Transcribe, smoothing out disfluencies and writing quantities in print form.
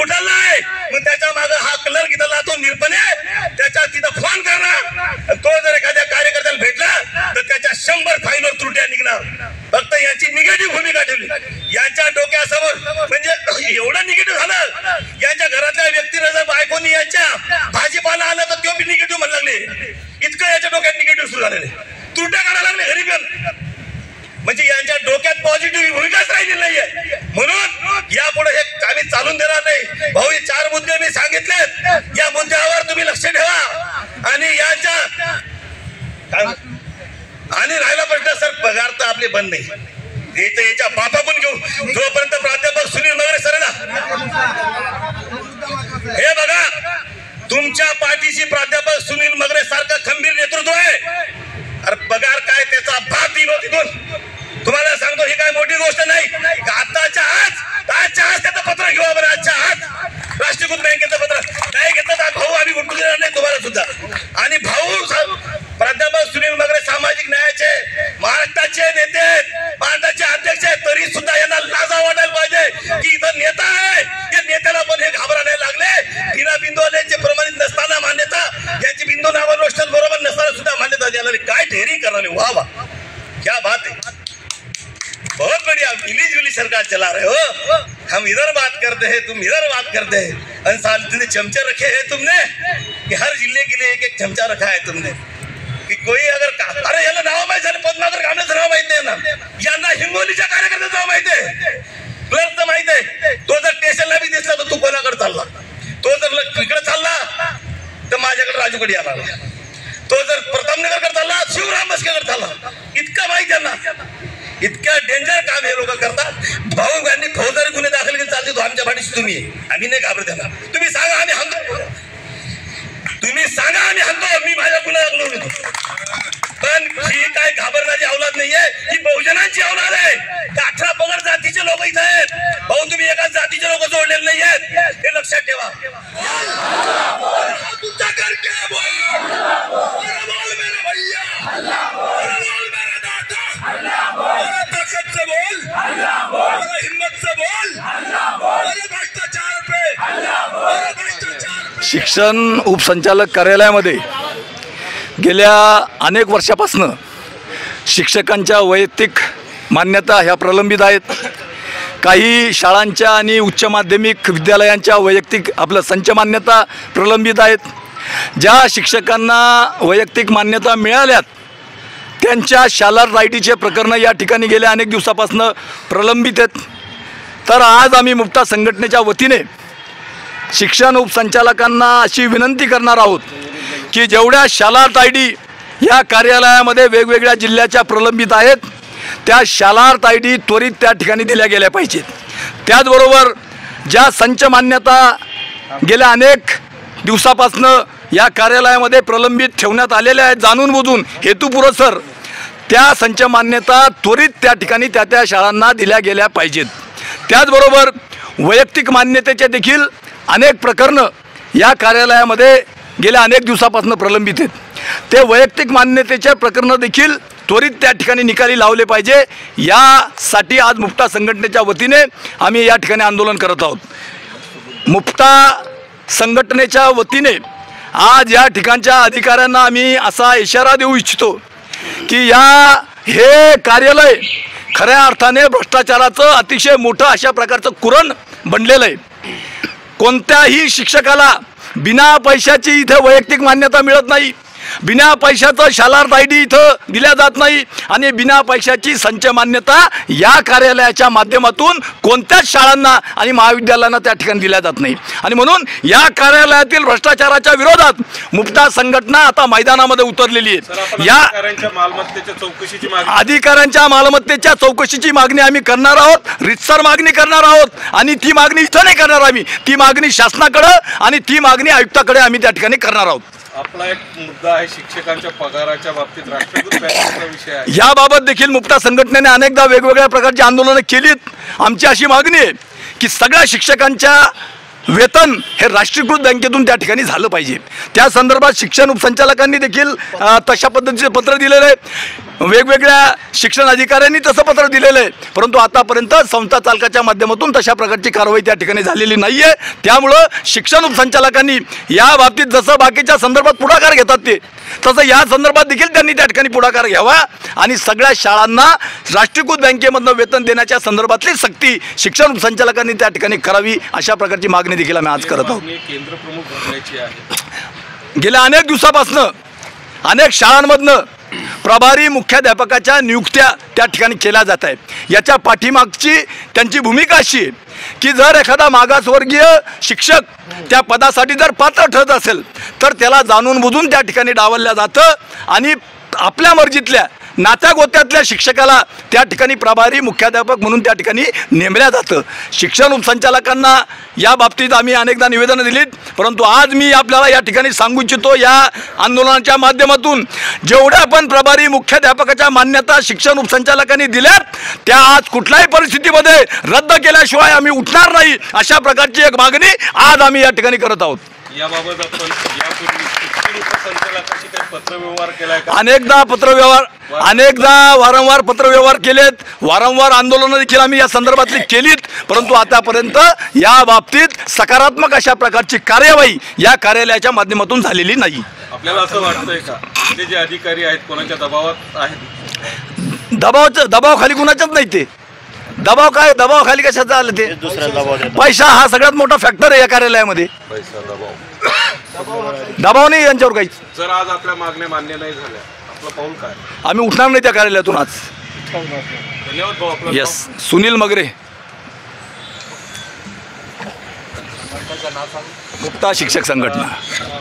कुठला आहे मग त्याच्या मागे हा कलर घेतला तो निर्पणे त्याच्या तिथं फोन करणार तो जर एखाद्या कार्यकर्त्याला भेटला तर त्याच्या 100 फाईलवर त्रुट्या निघणार फक्त यांची निगेटिव्ह भूमिका ठेवली यांच्या डोक्यासमोर म्हणजे एवढं निगेटिव्ह झालं यांच्या घरातल्या व्यक्तीला जर बायकोनी यांच्या भाजीपाला आला तर तो बी निगेटिव्ह म्हणू लागले इतकं याच्या डोक्यात निगेटिव्ह सुरू झालेले त्रुट्या काढायला लागले घरी पण म्हणजे यांच्या डोक्यात पॉझिटिव्ह भूमिकाच राहिली नाहीये म्हणून यापुढे हे आम्ही चालून देणार नाही भाऊ 4 मुद्दे मी सांगितलेत या मुद्द्यावर तुम्ही लक्ष ठेवा आणि यांच्या आणि राहिला प्रश्न सर पगार तर आपले बंद नाही ते याच्या बापाकडून घेऊ जोपर्यंत प्राध्यापक सुनील मगरे सर ना हे बघा तुमच्या पाठीशी प्राध्यापक सुनील मगरे सारखं खंबीर नेतृत्व आहे अरे पगार काय त्याचा बाप दिलो तिथून तुम्हाला सांगतो ही काय मोठी गोष्ट नाही आजच्या आज त्याचं पत्र घेऊ आपण आजच्या आज राष्ट्रीयकृत बँकेचं पत्र नाही घेतलं तर भाऊ आम्ही उठून देणार नाही तुम्हाला सुद्धा आणि भाऊ प्राध्यापक सुनील मगरे सामाजिक न्यायाचे महाराष्ट्राचे नेते महाराष्ट्राचे अध्यक्ष आहेत तरी सुद्धा यांना लाजा वाटायला पाहिजे की इथं नेता आहे या नेत्याला पण हे घाबरायला लागले बिना बिंदूचे प्रमाणित नसताना मान्यता यांची बिंदू नावावर रोष्ट बरोबर नसताना सुद्धा मान्यता द्यायला काय ढेरी करणार वाह वाह क्या बात है बहुत बढ़िया मिली जुली सरकार चला रहे हो हम इधर बात करते हैं तुम इधर बात करते हैं साल तुमने चमचे रखे हैं तुमने कि हर जिले के लिए एक चमचा रखा है तुमने कि कोई अगर अरे याला नाव माहिती झालं पद्माकर कामण्याचं नाव माहिती आहे ना यांना हिंगोलीच्या कार्यकर्त्याचं नाव माहिती आहे क्लर्कचं माहिती आहे तो जर स्टेशनला बी दिसला तर तू कोणाकडे चालला तो जर इकडे चालला तर माझ्याकडे राजूकडे यायला तो जर प्रतापनगरकडे चालला शिवराम बसकेकडे चालला इतका माहिती आहे ना इतक्या डेंजर काम हे लोक करतात भाऊ यांनी फौजदारी गुन्हे दाखल केले चालते तो आमच्या पाठीशी तुम्ही आम्ही नाही घाबरत त्यांना तुम्ही सांगा आम्ही हंतो तुम्ही सांगा आम्ही हंतो मी माझ्या गुन्हा दाखल होतो पण ही काय घाबरण्याची औलाद नाहीये ही बहुजनांची औलाद आहे 18 पगड जातीचे लोक इथे आहेत भाऊ तुम्ही एकाच जातीचे लोक जोडलेले नाही आहेत हे लक्षात ठेवा तुमचा करके बोल मेरा भैया ताकत से बोल हिम्मत से बोल भ्रष्टाचार पे शिक्षण उपसंचालक कार्यालयामध्ये गेल्या अनेक वर्षापासून शिक्षकांच्या वैयक्तिक मान्यता ह्या प्रलंबित आहेत काही शाळांच्या आणि उच्च माध्यमिक विद्यालयांच्या वैयक्तिक आपलं संच मान्यता प्रलंबित आहेत ज्या शिक्षकांना वैयक्तिक मान्यता मिळाल्यात त्यांच्या शालार राईटीचे प्रकरण या ठिकाणी गेल्या अनेक दिवसापासून प्रलंबित आहेत तर आज आम्ही मुक्ता संघटनेच्या वतीने शिक्षण उपसंचालकांना अशी विनंती करणार आहोत की जेवढ्या शालार्थ आयडी या कार्यालयामध्ये वेगवेगळ्या जिल्ह्याच्या प्रलंबित आहेत त्या शालार्थ आयडी त्वरित त्या ठिकाणी दिल्या गेल्या पाहिजेत त्याचबरोबर ज्या संच मान्यता गेल्या अनेक दिवसापासून या कार्यालयामध्ये प्रलंबित ठेवण्यात आलेल्या आहेत जाणून बुजून हेतुपुरस्सर त्या संच मान्यता त्वरित त्या ठिकाणी त्या शाळांना दिल्या गेल्या पाहिजेत त्याचबरोबर वैयक्तिक मान्यतेचे देखील अनेक प्रकरणं या कार्यालयामध्ये गेल्या अनेक दिवसापासून प्रलंबित आहेत ते वैयक्तिक मान्यतेचे प्रकरणं देखील त्वरित त्या ठिकाणी निकाली लावले पाहिजे यासाठी आज मुक्ता संघटनेच्या वतीने आम्ही या ठिकाणी आंदोलन करत आहोत मुक्ता संघटनेच्या वतीने आज या ठिकाणच्या अधिकाऱ्यांना आम्ही असा इशारा देऊ इच्छितो की हे कार्यालय खऱ्या अर्थाने भ्रष्टाचाराचं अतिशय मोठं अशा प्रकारचं कुरण बनलेलं आहे कोणत्याही शिक्षकाला बिना पैशाची इथे वैयक्तिक मान्यता मिळत नाही बिना पैशाचं शालार्थ आयडी इथं दिल्या जात नाही आणि बिना पैशाची संच मान्यता या कार्यालयाच्या माध्यमातून कोणत्याच शाळांना आणि महाविद्यालयांना त्या ठिकाणी दिल्या जात नाही आणि म्हणून या कार्यालयातील भ्रष्टाचाराच्या विरोधात मुक्ता संघटना आता मैदानामध्ये उतरलेली आहे या अधिकाऱ्यांच्या मालमत्तेच्या चौकशीची मागणी आम्ही करणार आहोत रितसर मागणी करणार आहोत आणि ती मागणी इथं नाही करणार आम्ही ती मागणी शासनाकडे आणि ती मागणी आयुक्ताकडे आम्ही त्या ठिकाणी करणार आहोत आपला एक मुद्दा आहे शिक्षकांच्या पगाराच्या बाबतीत राष्ट्रीयकृत बँकेचा विषय आहे याबाबत देखील मुक्ता संघटनेने अनेकदा वेगवेगळ्या प्रकारची आंदोलनं केलीत आमची अशी मागणी आहे की सगळ्या शिक्षकांच्या वेतन हे राष्ट्रीयकृत बँकेतून त्या ठिकाणी झालं पाहिजे त्या संदर्भात शिक्षण उपसंचालकांनी देखील तशा पद्धतीचे पत्र दिलेले आहे वेगवेगळ्या शिक्षण अधिकाऱ्यांनी तसं पत्र दिलेलं आहे, परंतु आतापर्यंत संस्था चालकाच्या माध्यमातून तशा प्रकारची कारवाई त्या ठिकाणी झालेली नाही आहे. त्यामुळं शिक्षण उपसंचालकांनी या बाबतीत जसं बाकीच्या संदर्भात पुढाकार घेतात ते, तसं या संदर्भात देखील त्यांनी त्या ठिकाणी पुढाकार घ्यावा आणि सगळ्या शाळांना राष्ट्रीयकृत बँकेमधनं वेतन देण्याच्या संदर्भातली सक्ती शिक्षण उपसंचालकांनी त्या ठिकाणी करावी, अशा प्रकारची मागणी देखील आम्ही आज करत आहोत. केंद्र प्रमुख भरण्याची आहे. गेल्या अनेक दिवसापासनं अनेक शाळांमधनं प्रभारी मुख्याध्यापकाच्या नियुक्त्या त्या ठिकाणी केल्या जात आहेत. याच्या पाठीमागची त्यांची भूमिका अशी आहे की जर एखादा मागासवर्गीय शिक्षक त्या पदासाठी जर पात्र ठरत असेल तर त्याला जाणून बुजून त्या ठिकाणी डावललं जातं आणि आपल्या मर्जीतल्या नात्या गोत्यातल्या शिक्षकाला त्या ठिकाणी प्रभारी मुख्याध्यापक म्हणून त्या ठिकाणी नेमल्या जातं. शिक्षण उपसंचालकांना या बाबतीत आम्ही अनेकदा निवेदनं दिलीत, परंतु आज मी आपल्याला या ठिकाणी सांगू इच्छितो, या आंदोलनाच्या माध्यमातून जेवढ्या पण प्रभारी मुख्याध्यापकाच्या मान्यता शिक्षण उपसंचालकांनी दिल्यात त्या आज कुठल्याही परिस्थितीमध्ये रद्द केल्याशिवाय आम्ही उठणार नाही, अशा प्रकारची एक मागणी आज आम्ही या ठिकाणी करत आहोत. याबाबत आपण यापूर्वी शिक्षण उपसंचालकाशी काही पत्रव्यवहार केलाय का? अनेकदा वारंवार पत्रव्यवहार केलेत, वारंवार आंदोलनं देखील आम्ही या संदर्भातली केलीत, परंतु आतापर्यंत या बाबतीत सकारात्मक अशा प्रकारची कार्यवाही या कार्यालयाच्या माध्यमातून झालेली नाही. आपल्याला असं वाटतंय का ते जे अधिकारी आहेत कोणाच्या दबावात आहेत? दबावाखाली कुणाच्याच नाही. ते दबावाखाली कशाचं आलं? ते पैसा हा सगळ्यात मोठा फॅक्टर आहे या कार्यालयामध्ये. पैसा दबाव नाही यांच्यावर काहीच. जर आज आपल्या मागण्या मान्य नाही झाल्या आपलं पाऊल काय? आम्ही उठणार नाही त्या कार्यालयातून आज. धन्यवाद भाऊ. आपलं येस, सुनील मगरे, मुक्ता शिक्षक संघटना.